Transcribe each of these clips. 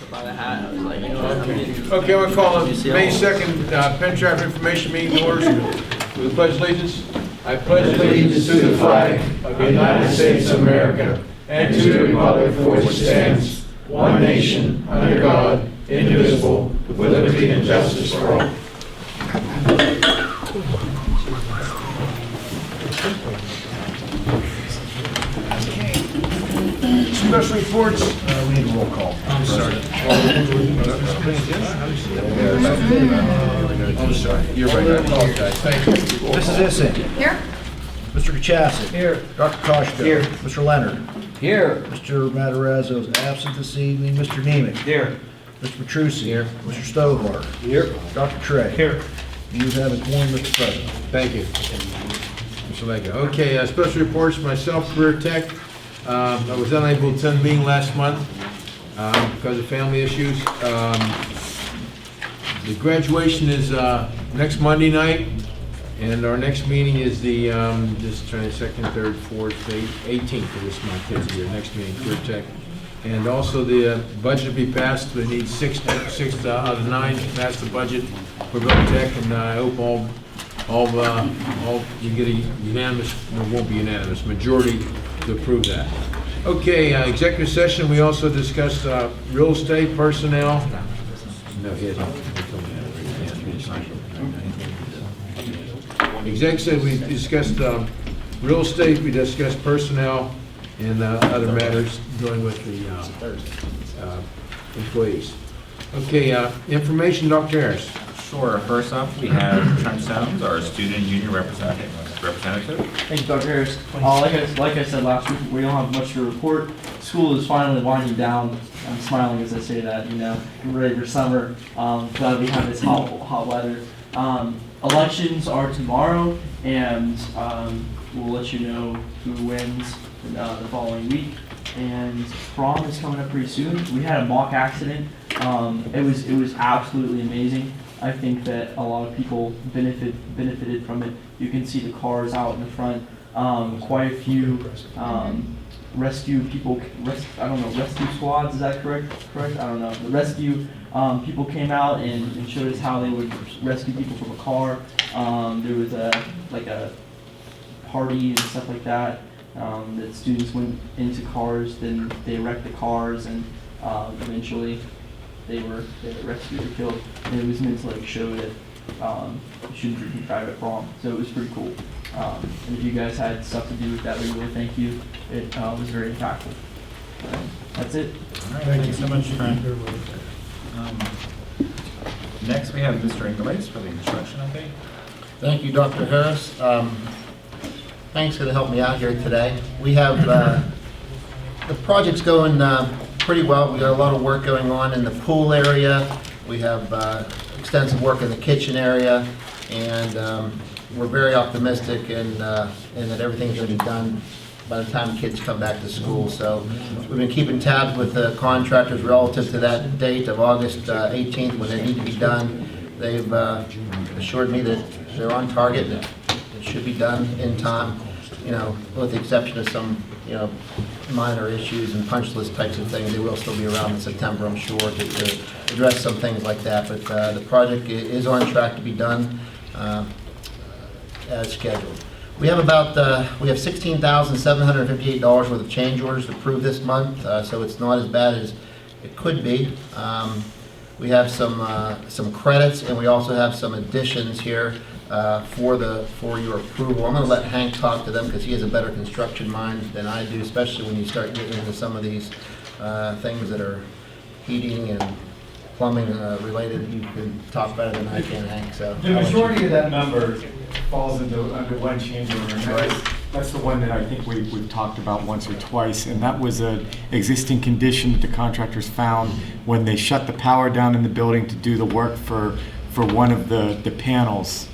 By the hat, I was like, you know what? Okay, we'll call it May 2nd, Penn Trafford Information Meeting to order. With the pledge of allegiance. I pledge allegiance to the flag of the United States of America and to the republic for which it stands, one nation, under God, indivisible, with liberty and justice for all. Special reports. We need a roll call. I'm sorry. I'm sorry. You're right. I apologize. Thank you. Mrs. Issing. Here. Mr. Kachasik. Here. Dr. Koshko. Here. Mr. Leonard. Here. Mr. Matarazzo is absent this evening. Mr. Nemec. Here. Mr. Petrucci. Here. Mr. Stovall. Here. Dr. Trey. Here. You have a quorum, Mr. President. Thank you. Mr. Lega. Okay, special reports. Myself, career tech. I was unable to attend the meeting last month because of family issues. The graduation is next Monday night, and our next meeting is the just trying to second, third, fourth, 18th of this month is your next meeting, career tech. And also the budget will be passed. We need six out of 9 to pass the budget for career tech, and I hope you get a unanimous, no, it won't be unanimous, majority to approve that. Okay, executive session, we also discussed real estate personnel. No, he hasn't. Exec said we discussed real estate, we discussed personnel and other matters dealing with the employees. Okay, information, Dr. Harris. Sure. First off, we have Trent Stones, our student union representative. Thank you, Dr. Harris. Like I said last week, we don't have much to report. School is finally winding down. I'm smiling as I say that, you know, we're ready for summer. Glad we have this hot weather. Elections are tomorrow, and we'll let you know who wins the following week. And prom is coming up pretty soon. We had a mock accident. It was absolutely amazing. I think that a lot of people benefited from it. You can see the cars out in the front. Quite a few rescue people. Rescue squads. Is that correct? Correct. I don't know. The rescue people came out and showed us how they would rescue people from a car. There was a party and stuff like that. That students went into cars, then they wrecked the cars, and eventually they were rescued or killed. And it was meant to like show that you shouldn't drive at prom. So it was pretty cool. And if you guys had stuff to do with that, we really thank you. It was very impactful. That's it. All right, thank you so much, Trent. Next, we have Mr. Inglace for the instruction update. Thank you, Dr. Harris. Thanks for helping me out here today. We have the project's going pretty well. We got a lot of work going on in the pool area. We have extensive work in the kitchen area, and we're very optimistic in that everything's going to be done by the time kids come back to school. So we've been keeping tabs with the contractors relative to that date of August 18th when they need to be done. They've assured me that they're on target. It should be done in time, you know, with the exception of some, you know, minor issues and punch list types of things. They will still be around in September, I'm sure, to address some things like that. But the project is on track to be done as scheduled. We have $16,758 worth of change orders approved this month, so it's not as bad as it could be. We have some credits, and we also have some additions here for your approval. I'm going to let Hank talk to them because he has a better construction mind than I do, especially when you start getting into some of these things that are heating and plumbing related. You can talk better than I can, Hank. So the majority of that number falls under one change order, and that's the one that I think we've talked about once or twice, and that was an existing condition that the contractors found when they shut the power down in the building to do the work for one of the panels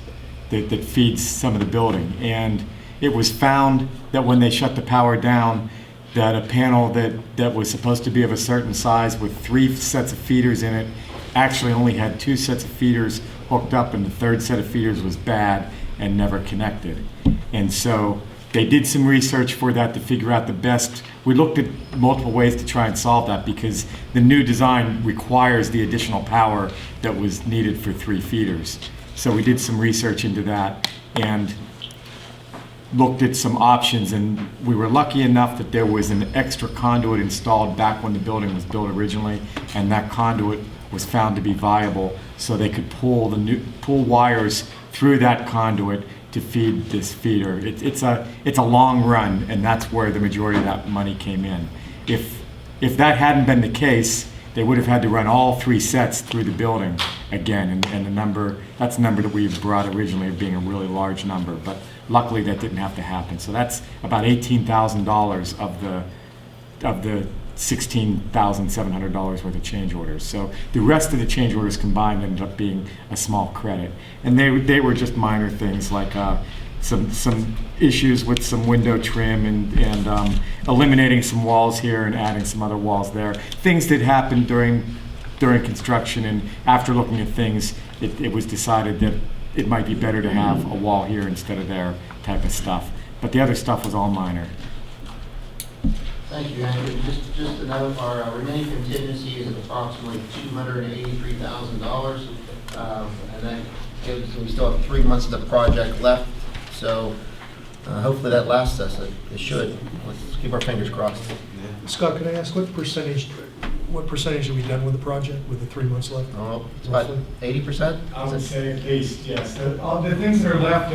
that feeds some of the building. And it was found that when they shut the power down, that a panel that was supposed to be of a certain size with 3 sets of feeders in it actually only had 2 sets of feeders hooked up, and the 3rd set of feeders was bad and never connected. And so they did some research for that to figure out the best we looked at multiple ways to try and solve that because the new design requires the additional power that was needed for 3 feeders. So we did some research into that and looked at some options, and we were lucky enough that there was an extra conduit installed back when the building was built originally, and that conduit was found to be viable, so they could pull wires through that conduit to feed this feeder. It's a long run, and that's where the majority of that money came in. If that hadn't been the case, they would have had to run all 3 sets through the building again, and that's the number that we brought originally being a really large number, but luckily that didn't have to happen. So that's about $18,000 of the $16,700 worth of change orders. So the rest of the change orders combined ended up being a small credit, and they were just minor things like some issues with some window trim and eliminating some walls here and adding some other walls there. Things that happened during construction, and after looking at things, it was decided that it might be better to have a wall here instead of there type of stuff. But the other stuff was all minor. Thank you, Andrew. Just to note, our remaining contingency is approximately $283,000. And that gives, we still have 3 months of the project left. So hopefully that lasts us. It should. Let's keep our fingers crossed. Scott, can I ask what percentage have we done with the project with the 3 months left? Oh, it's about 80%? I would say at least, yes. The things that are left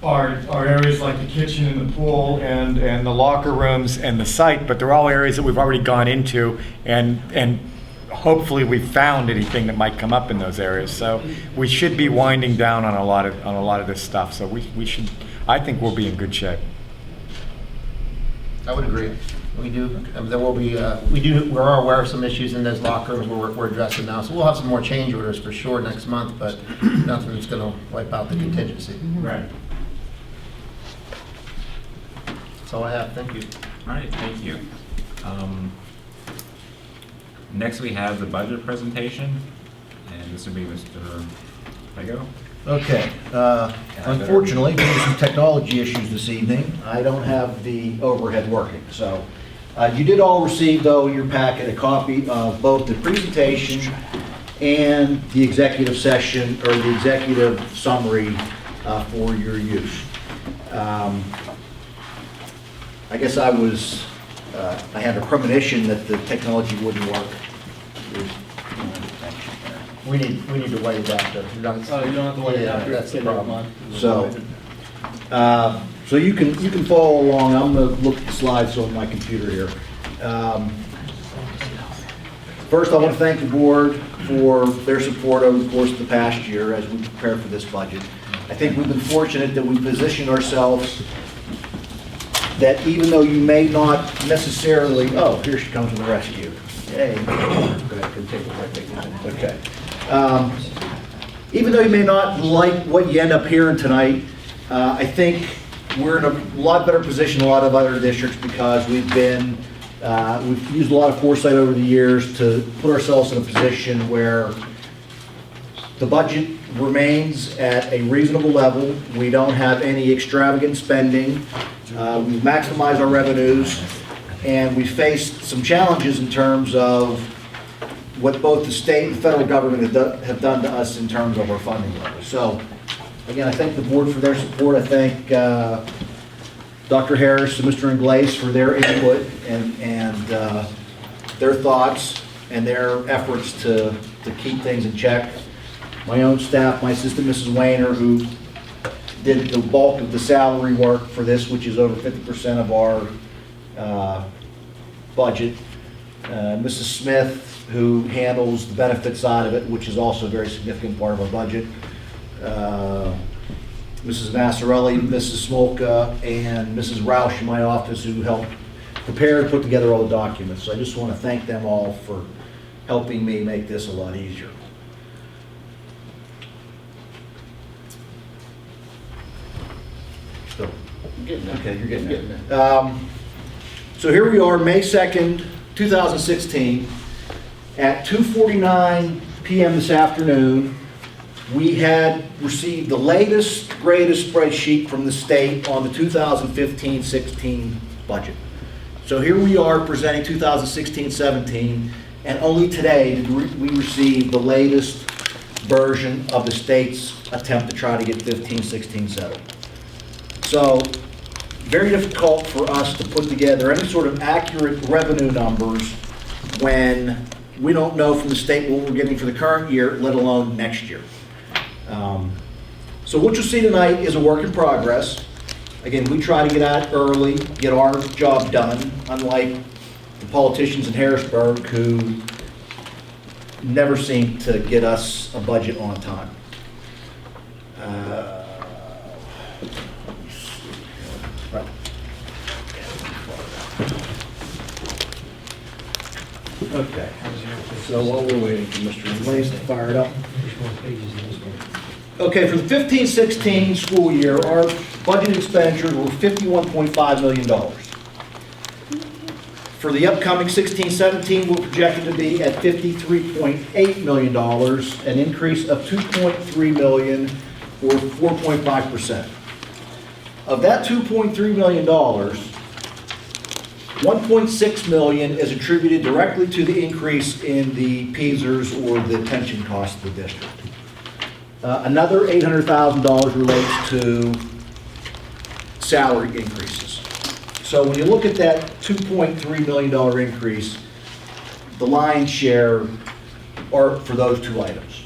are areas like the kitchen and the pool and the locker rooms and the site, but they're all areas that we've already gone into, and hopefully we've found anything that might come up in those areas. So we should be winding down on a lot of this stuff. So we should, I think we'll be in good shape. I would agree. We do. There will be. We are aware of some issues in those locker rooms we're addressing now. So we'll have some more change orders for sure next month, but nothing that's going to wipe out the contingency. Right. That's all I have. Thank you. All right, thank you. Next, we have the budget presentation, and this will be Mr. Lego. Okay, unfortunately, due to some technology issues this evening, I don't have the overhead working. So you did all receive, though, in your packet a copy of both the presentation and the executive session, or the executive summary for your use. I guess I had a premonition that the technology wouldn't work. We need to wait it out though. You don't have to wait it after. That's the problem. So, so you can follow along. I'm going to look at the slides on my computer here. First, I want to thank the board for their support over the course of the past year as we prepare for this budget. I think we've been fortunate that we positioned ourselves that even though you may not necessarily, oh, here she comes to the rescue. Hey, go ahead, come take a look. Okay. Even though you may not like what you end up hearing tonight, I think we're in a lot better position than a lot of other districts because we've used a lot of foresight over the years to put ourselves in a position where the budget remains at a reasonable level. We don't have any extravagant spending. We've maximized our revenues, and we faced some challenges in terms of what both the state and federal government have done to us in terms of our funding levels. So, again, I thank the board for their support. I thank Dr. Harris and Mr. Inglace for their input and their thoughts and their efforts to keep things in check. My own staff, my assistant, Mrs. Wayner, who did the bulk of the salary work for this, which is over 50% of our budget. Mrs. Smith, who handles the benefit side of it, which is also a very significant part of our budget. Mrs. Massarelli, Mrs. Smolka, and Mrs. Roush in my office who helped prepare and put together all the documents. So I just want to thank them all for helping me make this a lot easier. So, okay, you're getting there. So here we are, May 2nd, 2016. At 2:49 p.m. this afternoon, we had received the latest, greatest spreadsheet from the state on the 2015-16 budget. So here we are presenting 2016-17, and only today did we receive the latest version of the state's attempt to try to get 15-16 settled. So very difficult for us to put together any sort of accurate revenue numbers when we don't know from the state what we're getting for the current year, let alone next year. So what you'll see tonight is a work in progress. Again, we try to get out early, get our job done, unlike the politicians in Harrisburg who never seem to get us a budget on time. Right. Okay, so while we're waiting for Mr. Blaze to fire it up. Okay, for the 15-16 school year, our budget expenditures were $51.5 million. For the upcoming 16-17, we're projected to be at $53.8 million, an increase of $2.3 million or 4.5%. Of that $2.3 million, $1.6 million is attributed directly to the increase in the PSERs or the pension cost of the district. Another $800,000 relates to salary increases. So when you look at that $2.3 million increase, the lion's share are for those two items.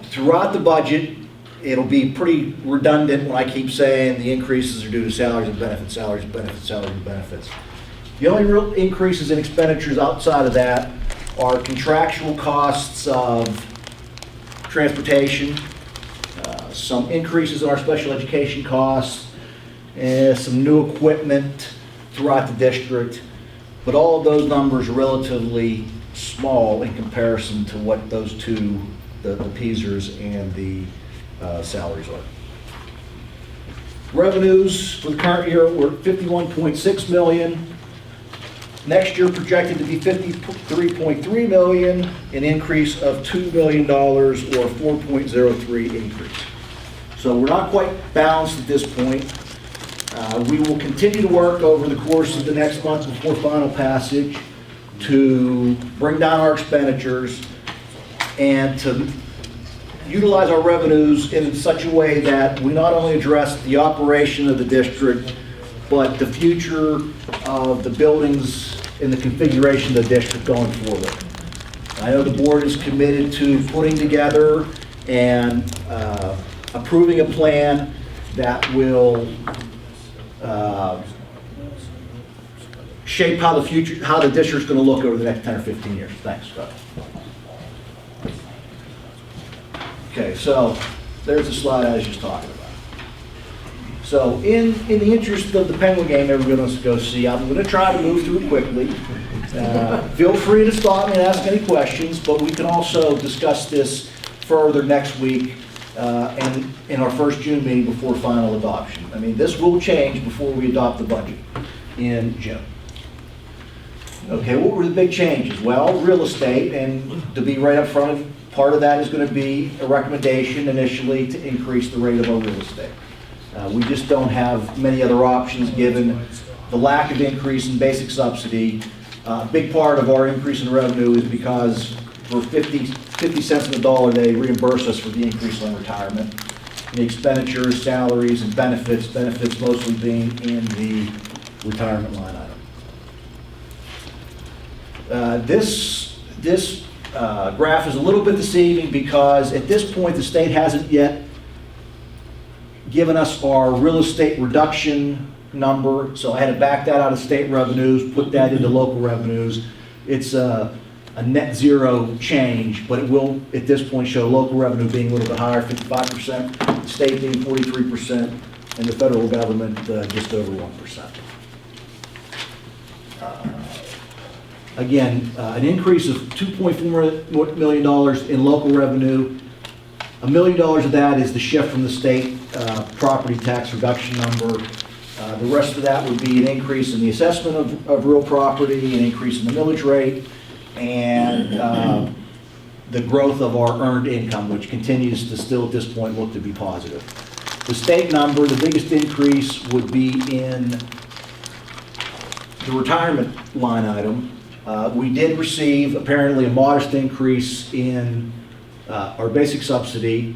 Throughout the budget, it'll be pretty redundant when I keep saying the increases are due to salaries and benefits, salaries and benefits, salaries and benefits. The only real increases in expenditures outside of that are contractual costs of transportation, some increases in our special education costs, some new equipment throughout the district, but all of those numbers are relatively small in comparison to what those two, the PSERs and the salaries are. Revenues for the current year were $51.6 million. Next year projected to be $53.3 million, an increase of $2 million or 4.03 increase. So we're not quite balanced at this point. We will continue to work over the course of the next month before final passage to bring down our expenditures and to utilize our revenues in such a way that we not only address the operation of the district, but the future of the buildings and the configuration of the district going forward. I know the board is committed to putting together and approving a plan that will shape how the district's going to look over the next 10 or 15 years. Thanks, Scott. Okay, so there's the slide I was just talking about. So in the interest of the Penguin game everyone's going to go see, I'm going to try to move through it quickly. Feel free to stop me and ask any questions, but we can also discuss this further next week and in our first June meeting before final adoption. I mean, this will change before we adopt the budget in June. Okay, what were the big changes? Well, real estate, and to be right up front, part of that is going to be a recommendation initially to increase the rate of our real estate. We just don't have many other options given the lack of increase in basic subsidy. A big part of our increase in revenue is because for 50 cents on the dollar, they reimburse us for the increase in retirement. The expenditures, salaries, and benefits mostly being in the retirement line item. This graph is a little bit deceiving because at this point the state hasn't yet given us our real estate reduction number, so I had to back that out of state revenues, put that into local revenues. It's a net zero change, but it will at this point show local revenue being a little bit higher, 55%, the state being 43%, and the federal government just over 1%. Again, an increase of $2.4 million in local revenue. $1 million of that is the shift from the state property tax reduction number. The rest of that would be an increase in the assessment of real property, an increase in the millage rate, and the growth of our earned income, which continues to still at this point look to be positive. The state number, the biggest increase would be in the retirement line item, we did receive apparently a modest increase in our basic subsidy,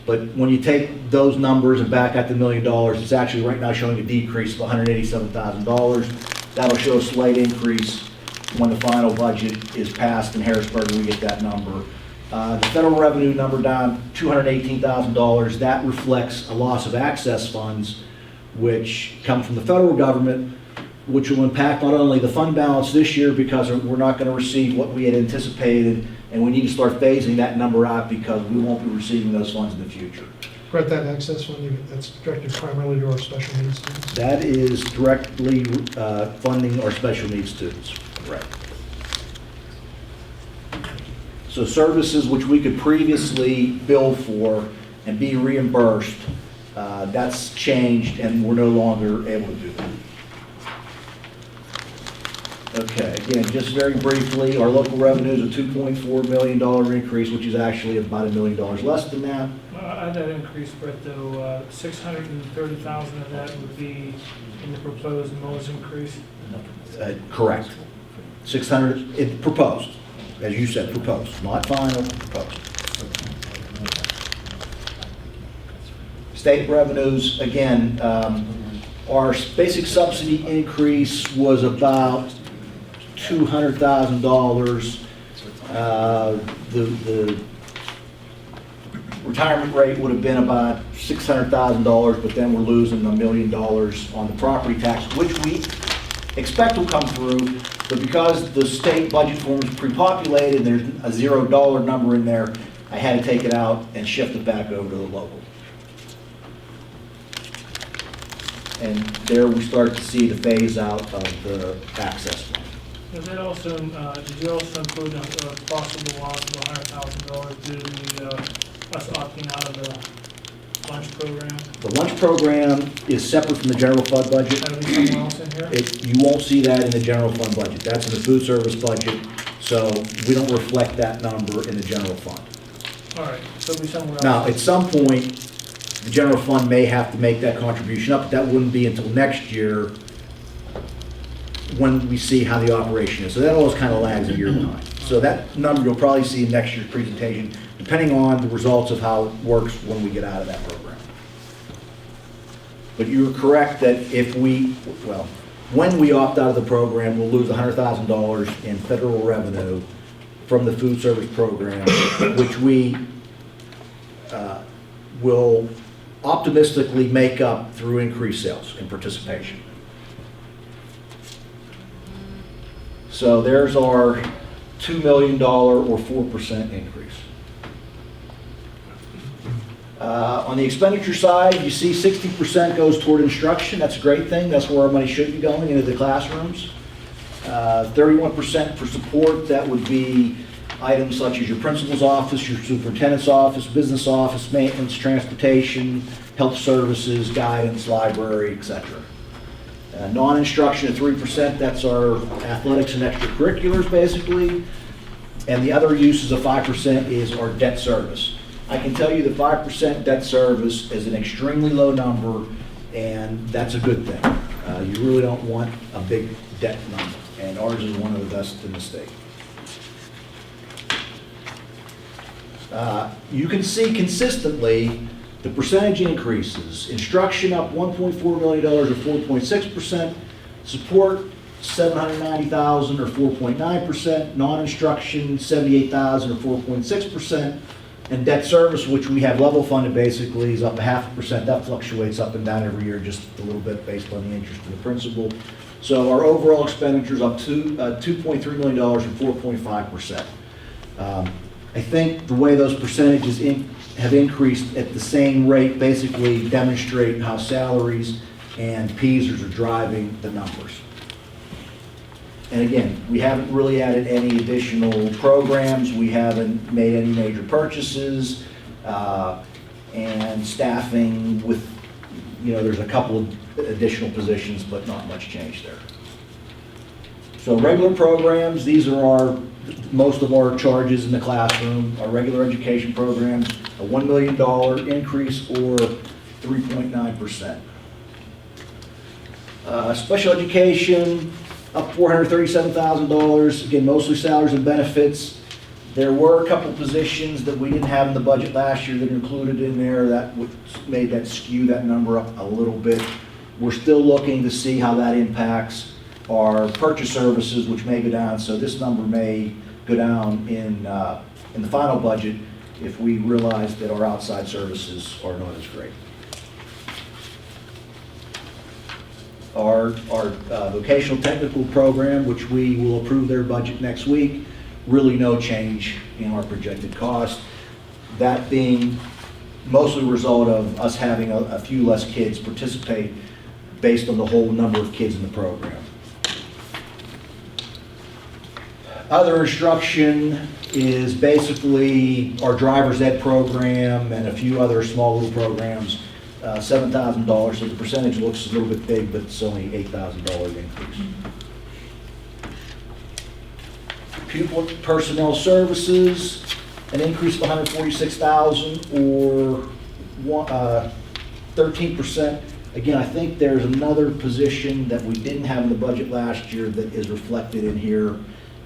but when you take those numbers and back out the $1 million, it's actually right now showing a decrease of $187,000. That'll show a slight increase when the final budget is passed in Harrisburg and we get that number. The federal revenue number down $218,000. That reflects a loss of access funds, which come from the federal government, which will impact not only the fund balance this year because we're not going to receive what we had anticipated, and we need to start phasing that number out because we won't be receiving those funds in the future. Brett, that access fund, that's directed primarily to our special needs students? That is directly funding our special needs students. Correct. So services which we could previously bill for and be reimbursed, that's changed and we're no longer able to do that. Okay, again, just very briefly, our local revenues a $2.4 million increase, which is actually about $1 million less than that. That increase, Brett, though, 630,000 of that would be in the proposed millage increase? Correct. 600, it proposed, as you said, proposed, not final, proposed. State revenues, again, our basic subsidy increase was about $200,000. The retirement rate would have been about $600,000, but then we're losing $1 million on the property tax, which we expect will come through, but because the state budget form is pre-populated, there's a $0 number in there, I had to take it out and shift it back over to the local. And there we start to see the phase out of the access fund. Did that also, did you also include a possible loss of $100,000 due to us opting out of the lunch program? The lunch program is separate from the general fund budget. That'll be somewhere else in here? You won't see that in the general fund budget. That's in the food service budget, so we don't reflect that number in the general fund. All right, so it'll be somewhere else. Now, at some point, the general fund may have to make that contribution up, but that wouldn't be until next year when we see how the operation is. So that always kind of lags a year behind. So that number you'll probably see in next year's presentation, depending on the results of how it works when we get out of that program. But you're correct that when we opt out of the program, we'll lose $100,000 in federal revenue from the food service program, which we will optimistically make up through increased sales and participation. So there's our $2 million or 4% increase. On the expenditure side, you see 60% goes toward instruction. That's a great thing. That's where our money should be going, into the classrooms. 31% for support. That would be items such as your principal's office, your superintendent's office, business office, maintenance, transportation, health services, guidance, library, etc. Non-instruction at 3%, that's our athletics and extracurriculars basically. And the other uses of 5% is our debt service. I can tell you that 5% debt service is an extremely low number, and that's a good thing. You really don't want a big debt number, and ours is one of the best in the state. You can see consistently the percentage increases. Instruction up $1.4 million or 4.6%. Support $790,000 or 4.9%. Non-instruction $78,000 or 4.6%. And debt service, which we have level funded basically, is up 0.5%. That fluctuates up and down every year just a little bit based on the interest of the principal. So our overall expenditures up to $2.3 million or 4.5%. I think the way those percentages have increased at the same rate basically demonstrate how salaries and PESers are driving the numbers. And again, we haven't really added any additional programs, we haven't made any major purchases, and staffing with, there's a couple of additional positions, but not much change there. So regular programs, these are most of our charges in the classroom. Our regular education programs, a $1 million increase or 3.9%. Special education, up $437,000, again, mostly salaries and benefits. There were a couple positions that we didn't have in the budget last year that are included in there that made that skew that number up a little bit. We're still looking to see how that impacts our purchase services, which may go down, so this number may go down in the final budget if we realize that our outside services are not as great. Our vocational technical program, which we will approve their budget next week, really no change in our projected cost. That being mostly a result of us having a few less kids participate based on the whole number of kids in the program. Other instruction is basically our driver's ed program and a few other small little programs, $7,000, so the percentage looks a little bit big, but it's only $8,000 increase. Pupil personnel services, an increase of $146,000 or 13%. Again, I think there's another position that we didn't have in the budget last year that is reflected in here,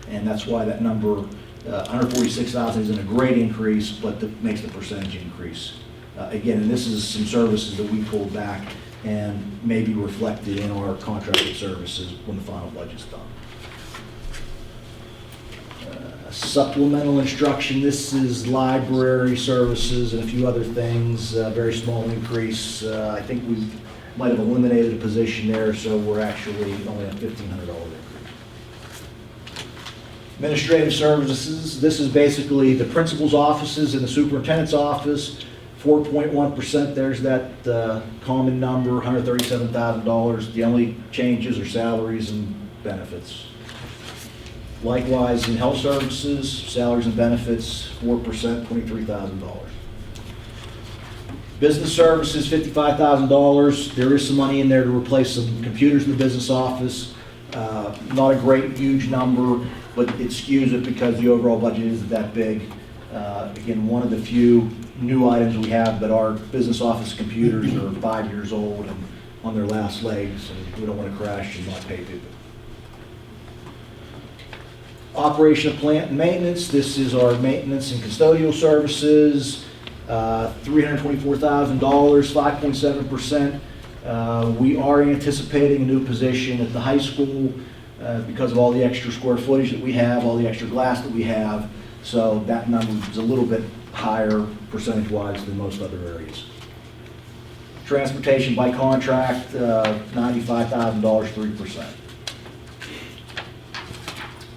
and that's why that number, 146,000, isn't a great increase, but that makes the percentage increase. Again, and this is some services that we pulled back and may be reflected in our contracted services when the final budget's done. Supplemental instruction, this is library services and a few other things, very small increase. I think we might have eliminated a position there, so we're actually only at $1,500 increase. Administrative services, this is basically the principal's offices and the superintendent's office, 4.1%, there's that common number, $137,000. The only changes are salaries and benefits. Likewise, in health services, salaries and benefits, 4%, $23,000. Business services, $55,000. There is some money in there to replace some computers in the business office. Not a great, huge number, but it skews it because the overall budget isn't that big. Again, one of the few new items we have, but our business office computers are 5 years old and on their last legs, and we don't want to crash and not pay people. Operation of plant and maintenance, this is our maintenance and custodial services, $324,000, 5.7%. We are anticipating a new position at the high school because of all the extra square footage that we have, all the extra glass that we have, so that number is a little bit higher percentage-wise than most other areas. Transportation by contract, $95,000, 3%.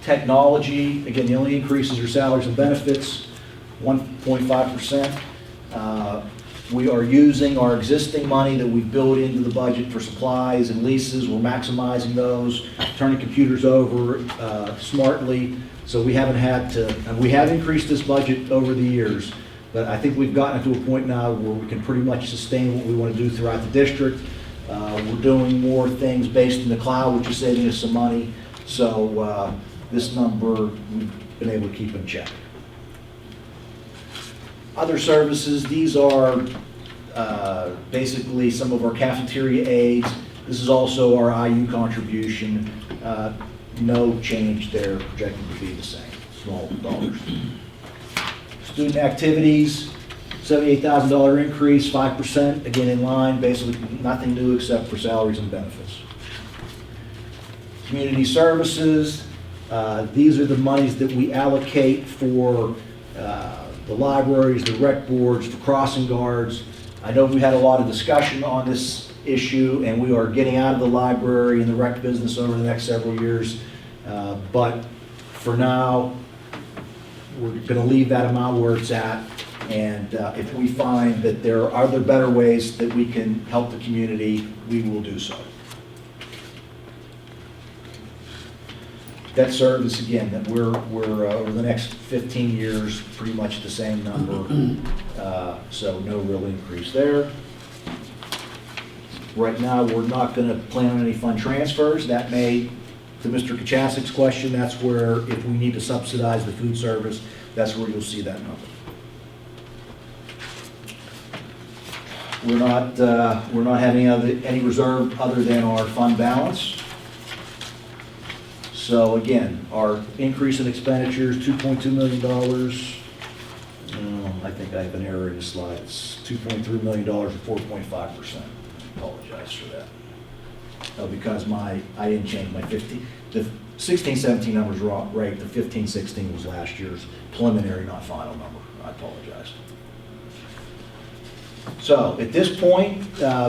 Technology, again, the only increases are salaries and benefits, 1.5%. We are using our existing money that we've built into the budget for supplies and leases. We're maximizing those, turning computers over smartly. So we haven't had to, and we have increased this budget over the years, but I think we've gotten to a point now where we can pretty much sustain what we want to do throughout the district. We're doing more things based in the cloud, which is saving us some money. So this number we've been able to keep in check. Other services, these are basically some of our cafeteria aids. This is also our IU contribution. No change there, projected to be the same, small dollars. Student activities, $78,000 increase, 5%, again in line, basically nothing new except for salaries and benefits. Community services, these are the monies that we allocate for the libraries, the rec boards, for crossing guards. I know we had a lot of discussion on this issue, and we are getting out of the library and the rec business over the next several years. But for now, we're going to leave that amount where it's at. And if we find that there are other better ways that we can help the community, we will do so. Debt service, again, that we're over the next 15 years, pretty much the same number. So no real increase there. Right now, we're not going to plan on any fund transfers. That may, to Mr. Kachasik's question, that's where if we need to subsidize the food service, that's where you'll see that number. We're not having any reserve other than our fund balance. So again, our increase in expenditures, $2.2 million. I think I have an error in the slide. It's $2.3 million or 4.5%. Apologize for that. No, because I didn't change my 15, the 16-17 numbers were right, the 15-16 was last year's preliminary, not final number. I apologize. So at this point,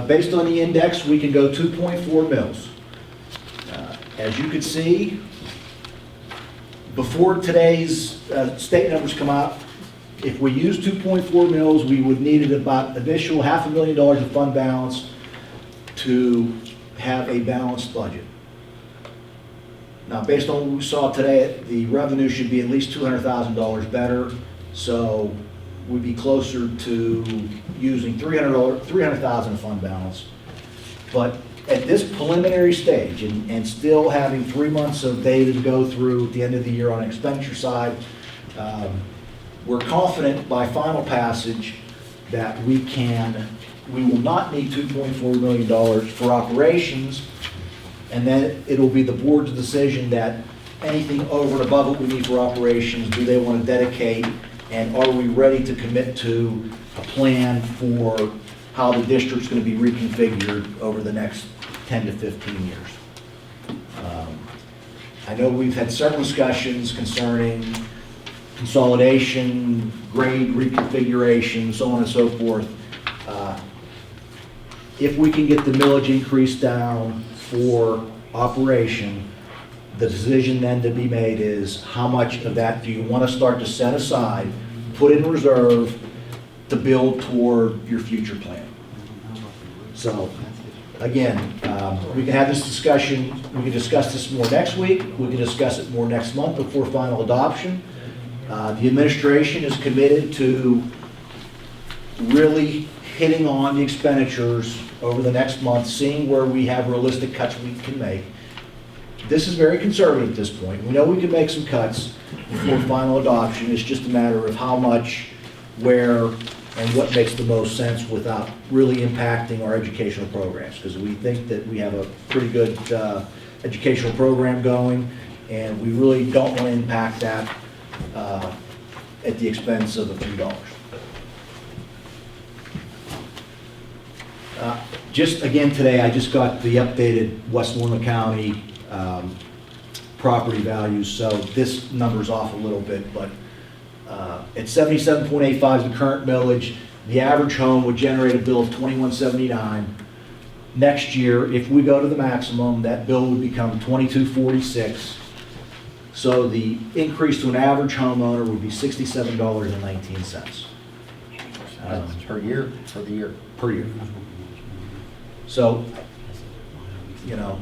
based on the index, we can go 2.4 mils. As you can see, before today's state numbers come out, if we use 2.4 mils, we would need about additional $500,000 of fund balance to have a balanced budget. Now, based on what we saw today, the revenue should be at least $200,000 better, so we'd be closer to using $300,000 of fund balance. But at this preliminary stage, and still having 3 months of data to go through at the end of the year on the expenditure side, we're confident by final passage that we will not need $2.4 million for operations, and then it'll be the board's decision that anything over and above what we need for operations, do they want to dedicate, and are we ready to commit to a plan for how the district's going to be reconfigured over the next 10 to 15 years. I know we've had several discussions concerning consolidation, grade reconfiguration, so on and so forth. If we can get the millage increase down for operation, the decision then to be made is how much of that do you want to start to set aside, put in reserve to build toward your future plan. So again, we can have this discussion, we can discuss this more next week, we can discuss it more next month before final adoption. The administration is committed to really hitting on the expenditures over the next month, seeing where we have realistic cuts we can make. This is very conservative at this point. We know we can make some cuts before final adoption. It's just a matter of how much, where, and what makes the most sense without really impacting our educational programs, because we think that we have a pretty good educational program going, and we really don't want to impact that at the expense of a few dollars. Just again today, I just got the updated Westmoreland County property values, so this number's off a little bit, but at 77.85 is the current millage. The average home would generate a bill of $21.79. Next year, if we go to the maximum, that bill would become $22.46. So the increase to an average homeowner would be $67.19. Per year, for the year. Per year. So, you know,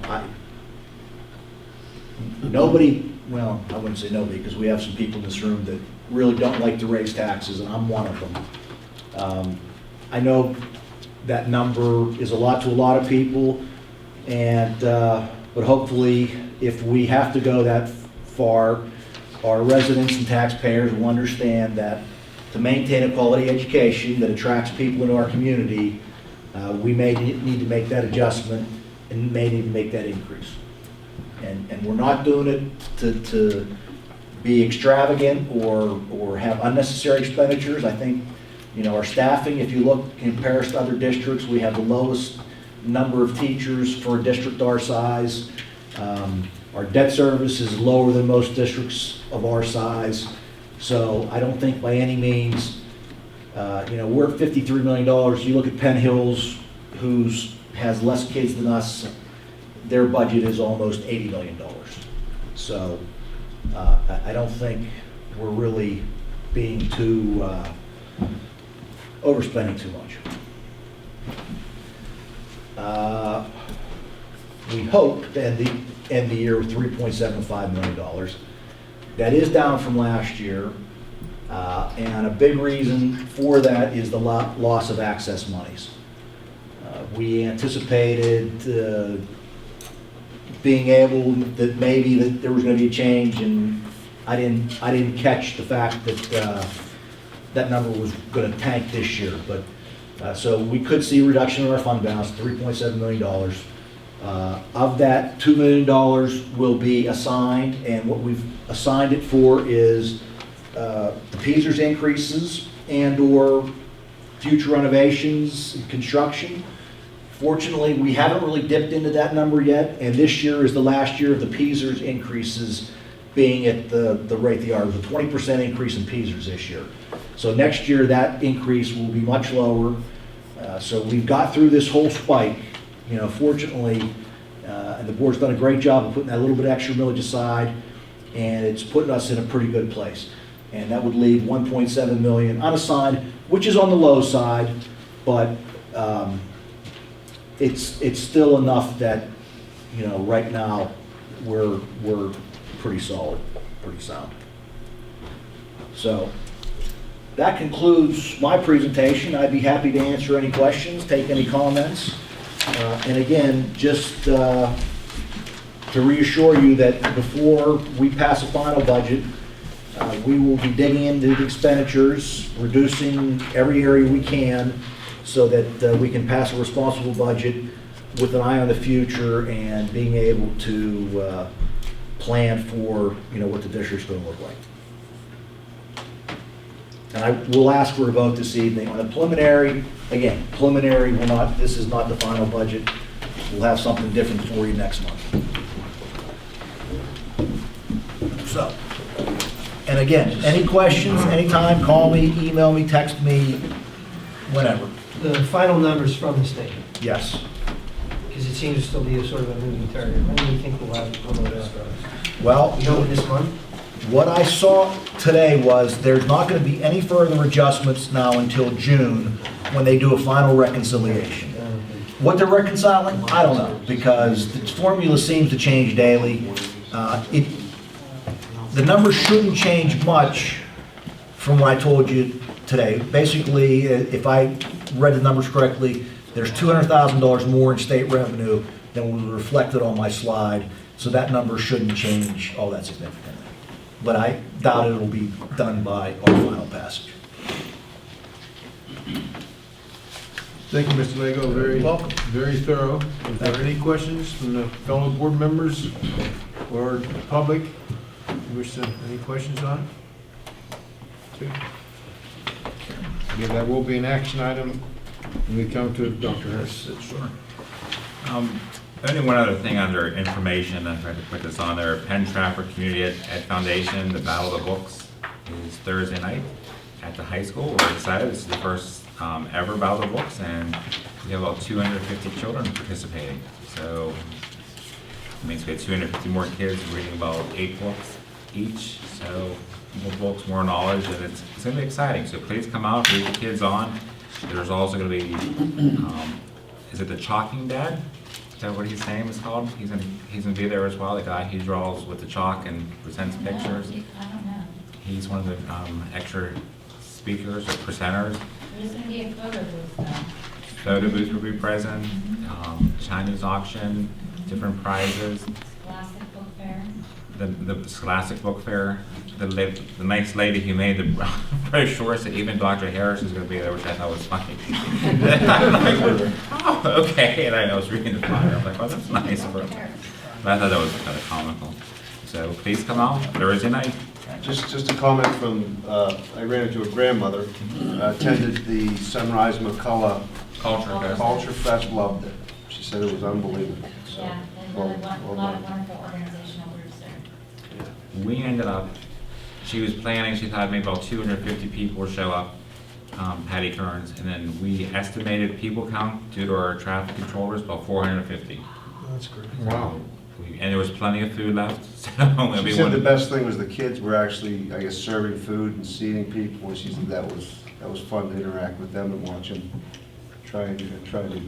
nobody, well, I wouldn't say nobody, because we have some people in this room that really don't like to raise taxes, and I'm one of them. I know that number is a lot to a lot of people, and but hopefully, if we have to go that far, our residents and taxpayers will understand that to maintain a quality education that attracts people into our community, we may need to make that adjustment and may need to make that increase. And we're not doing it to be extravagant or have unnecessary expenditures. I think, you know, our staffing, if you look, compare us to other districts, we have the lowest number of teachers for a district our size. Our debt service is lower than most districts of our size. So I don't think by any means, you know, we're at $53 million. You look at Penn Hills, who's has less kids than us, their budget is almost $80 million. So I don't think we're really being too, overspending too much. We hope to end the year with $3.75 million. That is down from last year, and a big reason for that is the loss of access monies. We anticipated being able that maybe that there was going to be a change, and I didn't catch the fact that that number was going to tank this year. But so we could see a reduction in our fund balance, $3.7 million. Of that, $2 million will be assigned, and what we've assigned it for is the Peasers increases and/or future renovations and construction. Fortunately, we haven't really dipped into that number yet, and this year is the last year of the Peasers increases being at the rate they are. There's a 20% increase in Peasers this year. So next year, that increase will be much lower. So we've got through this whole spike, fortunately, and the board's done a great job of putting that little bit extra millage aside, and it's putting us in a pretty good place. And that would leave 1.7 million unassigned, which is on the low side, but it's still enough that, right now, we're pretty solid, pretty sound. So that concludes my presentation. I'd be happy to answer any questions, take any comments. And again, just to reassure you that before we pass a final budget, we will be digging into the expenditures, reducing every area we can so that we can pass a responsible budget with an eye on the future and being able to plan for, what the district's going to look like. And I will ask for a vote this evening on the preliminary. Again, preliminary, this is not the final budget. We'll have something different for you next month. So, and again, any questions, anytime, call me, email me, text me, whenever. The final numbers from the state, Yes. because it seems to still be a sort of a moving target. When do you think we'll have one of those? Well, You know, this month? what I saw today was there's not going to be any further adjustments now until June when they do a final reconciliation. What they're reconciling, I don't know, because the formula seems to change daily. The numbers shouldn't change much from what I told you today. Basically, if I read the numbers correctly, there's $200,000 more in state revenue than was reflected on my slide, so that number shouldn't change all that significantly. But I doubt it'll be done by our final passage. Thank you, Mr. Lego. Very, Welcome. very thorough. Is there any questions from the fellow board members or the public? You wish to, any questions on it? Okay. Yeah, that will be an action item when we come to Dr. Harris. Sure. Only one other thing under information, I tried to put this on there, Penn Trafford Community Ed Foundation, the Battle of the Books is Thursday night at the high school. We're excited, this is the first ever Battle of the Books, and we have about 250 children participating. So it means we have 250 more kids reading about 8 books each, so more books, more knowledge, and it's going to be exciting. So please come out, read the kids on. There's also going to be, is it the Chalking Dad? Is that what his name is called? He's gonna be there as well. The guy, he draws with the chalk and presents pictures. I don't know. He's one of the extra speakers or presenters. There's gonna be a photo booth though. Photo booth will be present. Chinese auction, different prizes. Scholastic Book Fair. The Scholastic Book Fair. The nice lady who made the brochures, that even Dr. Harris is going to be there, which I thought was funny. I'm like, oh, okay. And I was reading the flyer. I was like, oh, that's nice of her. But I thought that was kind of comical. So please come out Thursday night. Just a comment from, I ran into a grandmother, attended the Sunrise McCullough Culture Fest, loved it. She said it was unbelievable. So, Yeah, and well, a lot well of done. wonderful organizational groups there. We ended up, she was planning, she thought maybe about 250 people would show up, Patty Kearns, and then we estimated people count due to our traffic controllers about 450. That's great. Wow. And there was plenty of food left, so it'll She be said the one. best thing was the kids were actually, I guess, serving food and seating people, and she said that was fun to interact with them and watch them try and do the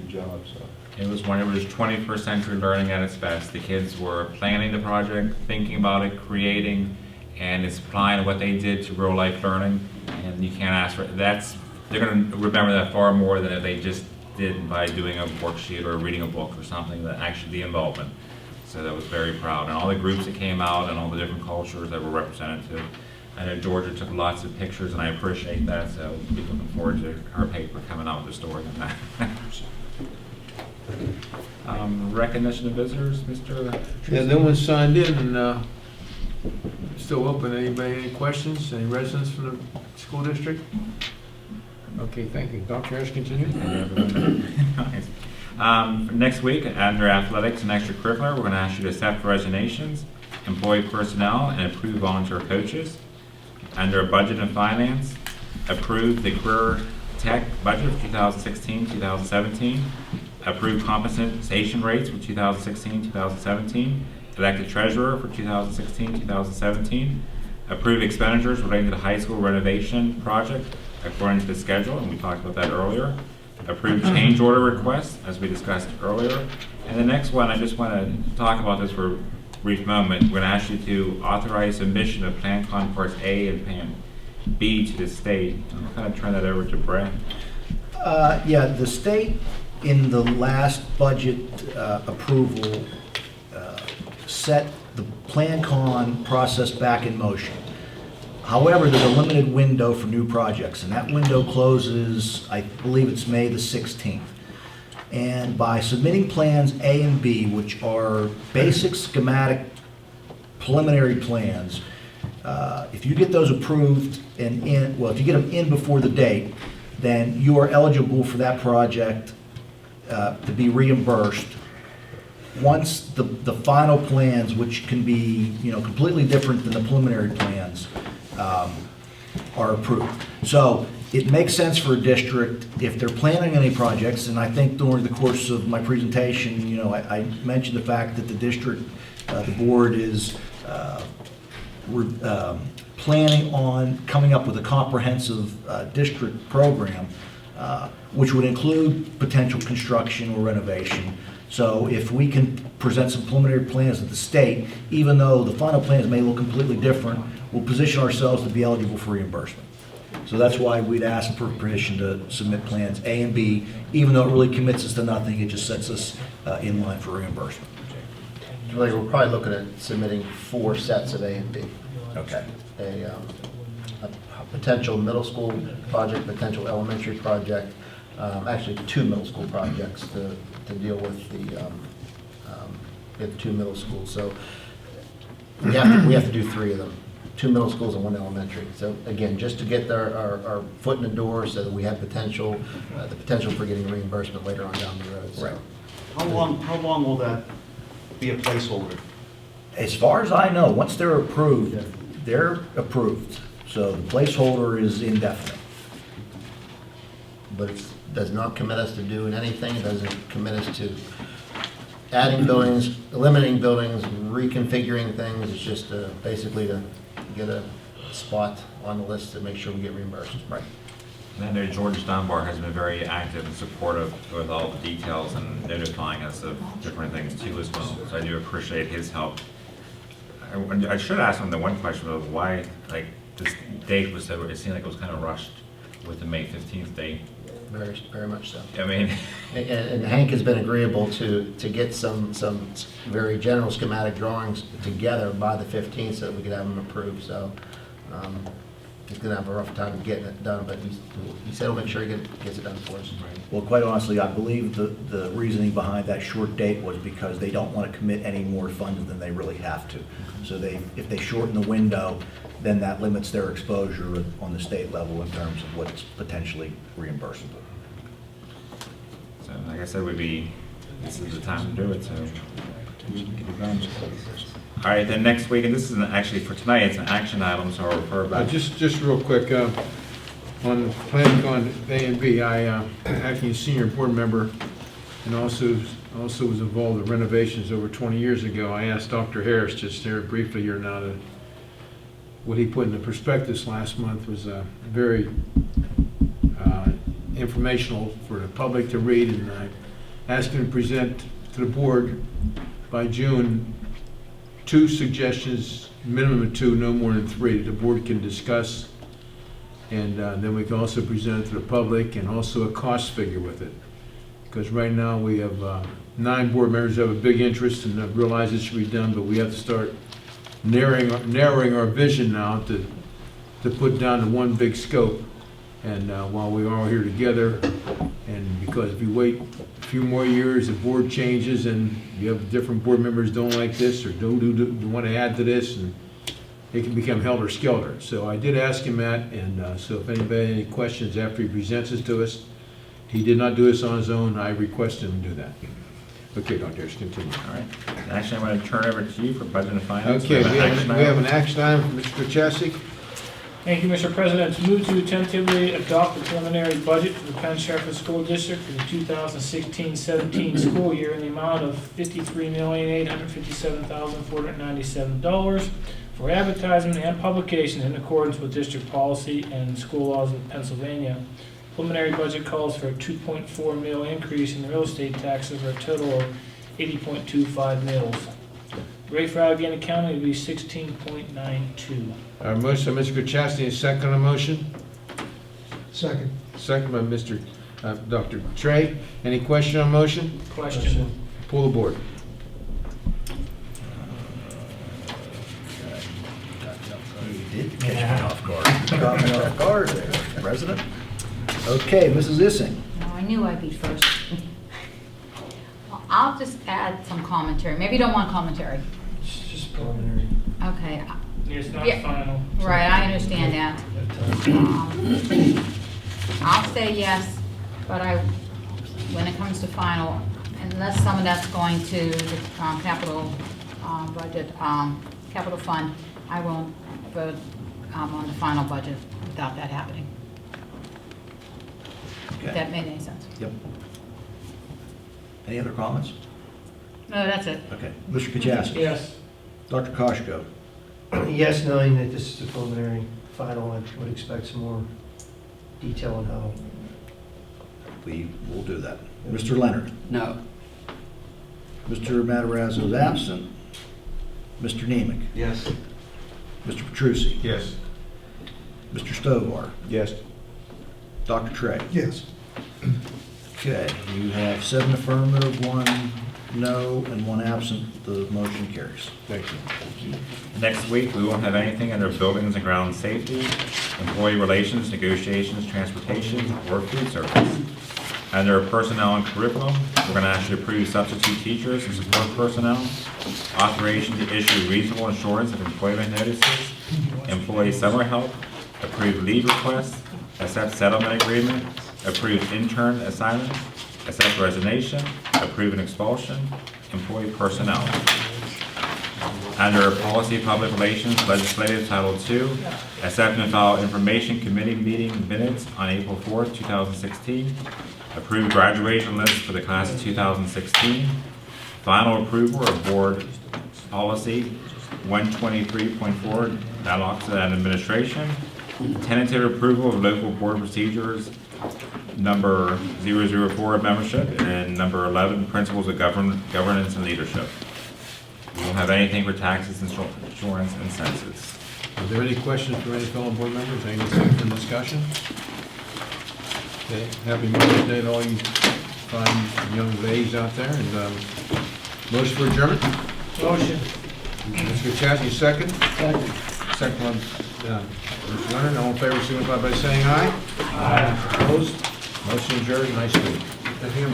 job, so. It was 21st century learning at its best. The kids were planning the project, thinking about it, creating, and it's applying what they did to real life learning. And you can't ask for that's. They're going to remember that far more than if they just did by doing a worksheet or reading a book or something. That actually the involvement. So that was very proud, and all the groups that came out and all the different cultures that were represented too. I know Georgia took lots of pictures, and I appreciate that. So we're looking forward to our paper coming out with the story on that. Recognition of visitors, Mr. Yeah, no one signed in, and still open. Anybody, any questions? Any residents from the school district? Okay, thank you. Dr. Harris, continue. Nice. Next week, under athletics and extracurricular, we're going to ask you to accept resignations, employ personnel, and approve volunteer coaches. Under budget and finance, approve the career tech budget for 2016-2017, approve compensation rates for 2016-2017, elect a treasurer for 2016-2017, approve expenditures relating to the high school renovation project according to the schedule, and we talked about that earlier. Approve change order requests, as we discussed earlier. And the next one, I just want to talk about this for a brief moment. We're going to ask you to authorize submission of Plan Con Parts A and Plan B to the state. I'll kind of turn that over to Brett. Yeah, the state in the last budget approval set the Plan Con process back in motion. However, there's a limited window for new projects, and that window closes, I believe it's May the 16th. And by submitting plans A and B, which are basic schematic preliminary plans, if you get those approved and if you get them in before the date, then you are eligible for that project to be reimbursed. Once the final plans, which can be, completely different than the preliminary plans, are approved. So it makes sense for a district if they're planning any projects, and I think during the course of my presentation, I mentioned the fact that the district, the board is planning on coming up with a comprehensive district program, which would include potential construction or renovation. So if we can present some preliminary plans at the state, even though the final plans may look completely different, we'll position ourselves to be eligible for reimbursement. So that's why we'd ask for permission to submit plans A and B, even though it really commits us to nothing, it just sets us in line for reimbursement. We're probably looking at submitting 4 sets of A and B. Okay. A potential middle school project, potential elementary project, actually 2 middle school projects to deal with the 2 middle schools. So we have to do 3 of them, 2 middle schools and 1 elementary. So again, just to get our foot in the door so that we have the potential for getting reimbursement later on down the road. So. Right. How long will that be a placeholder? As far as I know, once they're approved, they're approved. So the placeholder is indefinite. But it does not commit us to doing anything. It doesn't commit us to adding buildings, eliminating buildings, reconfiguring things. It's just basically to get a spot on the list to make sure we get reimbursed. Right. And then George Dunbar has been very active and supportive with all the details and notifying us of different things too as well. So I do appreciate his help. I should ask him the one question of why, like, this date was so, it seemed like it was kind of rushed with the May 15th date. Very, very much so. I mean, and Hank has been agreeable to get some very general schematic drawings together by the 15th so that we could have them approved. So he's going to have a rough time getting it done, but he said he'll make sure he gets it done for us. Well, quite honestly, I believe the reasoning behind that short date was because they don't want to commit any more funds than they really have to. So if they shorten the window, then that limits their exposure on the state level in terms of what's potentially reimbursable. so like I said, this is the time to do it, so we can get it done. All right, then next week, and this is actually for tonight, it's an action item, so I'll refer back. Just real quick, on Plan Con A and B, I, acting as senior board member, and also was involved in renovations over 20 years ago. I asked Dr. Harris just there briefly here now to, what he put in the prospectus last month was very informational for the public to read, and I asked him to present to the board by June 2 suggestions, minimum of 2, no more than 3, that the board can discuss. And then we can also present it to the public and also a cost figure with it. Because right now we have 9 board members that have a big interest and realize it should be done, but we have to start narrowing our vision now to put down to one big scope. And while we are all here together, and because if you wait a few more years, the board changes, and you have different board members don't like this, or do want to add to this, and it can become helter-skelter. So I did ask him that, and so if anybody had any questions after he presents this to us, he did not do this on his own, I requested him to do that. Okay, Dr. Harris, continue. All right. Actually, I'm going to turn it over to you for budget and finance. Okay, we action have an item. action item from Mr. Kachasik. Thank you, Mr. President. Move to tentatively adopt the preliminary budget for the Penn Trafford School District for the 2016-17 school year in the amount of $53,857,497 for advertisement and publication in accordance with district policy and school laws of Pennsylvania. Preliminary budget calls for a 2.4 mil increase in real estate taxes for a total of 80.25 mils. Rate for Allegheny County will be 16.92. Motion by Mr. Kachasik, second on the motion. Second. Second by Mr. Dr. Trey. Any question on motion? Question. Pull the board. You did catch me off guard. You caught me off guard there, Mr. President. Okay, Mrs. Issing. No, I knew I'd be first. I'll just add some commentary. Maybe you don't want commentary. It's just preliminary. Okay, It's not Yeah. final. right, I understand that. I'll say yes, but when it comes to final, unless some of that's going to the capital budget, capital fund, I won't vote on the final budget without that happening. If that made any sense. Yep. Any other comments? No, that's it. Okay. Mr. Kachasik. Yes. Dr. Koshko. Yes, knowing that this is a preliminary final, I would expect some more detail on how. We will do that. Mr. Leonard. No. Mr. Matarazzo is absent. Mr. Nemec. Yes. Mr. Petrucci. Yes. Mr. Stovar. Yes. Dr. Trey. Yes. Okay, you have 7 affirmative, 1 no, and 1 absent. The motion carries. Thank you. Next week, we won't have anything under buildings and ground safety, employee relations, negotiations, transportation, or food service. Under personnel and curriculum, we're going to ask you to approve substitute teachers and support personnel, authorization to issue reasonable insurance of employment notices, employee summer help, approve leave requests, accept settlement agreement, approve intern assignment, accept resignation, approve an expulsion, employee personnel. Under Policy Public Relations, Legislative Title II, accept and file Information Committee meeting minutes on April 4th, 2016, approve graduation list for the class of 2016, final approval of Board Policy 123.4, naloxone and administration, tentative approval of local board procedures number 004 membership and number 11 principles of governance and leadership. We won't have anything for taxes, insurance, and census. Are there any questions from any fellow board members? Anything for discussion? Okay, happy Mother's Day to all you fine young ladies out there, and motion for adjournment? Motion. Mr. Kachasik, second? Second. Second one, Mr. Leonard, all in favor, signify by saying aye. Aye. Opposed? Motion adjourned, nice to meet you.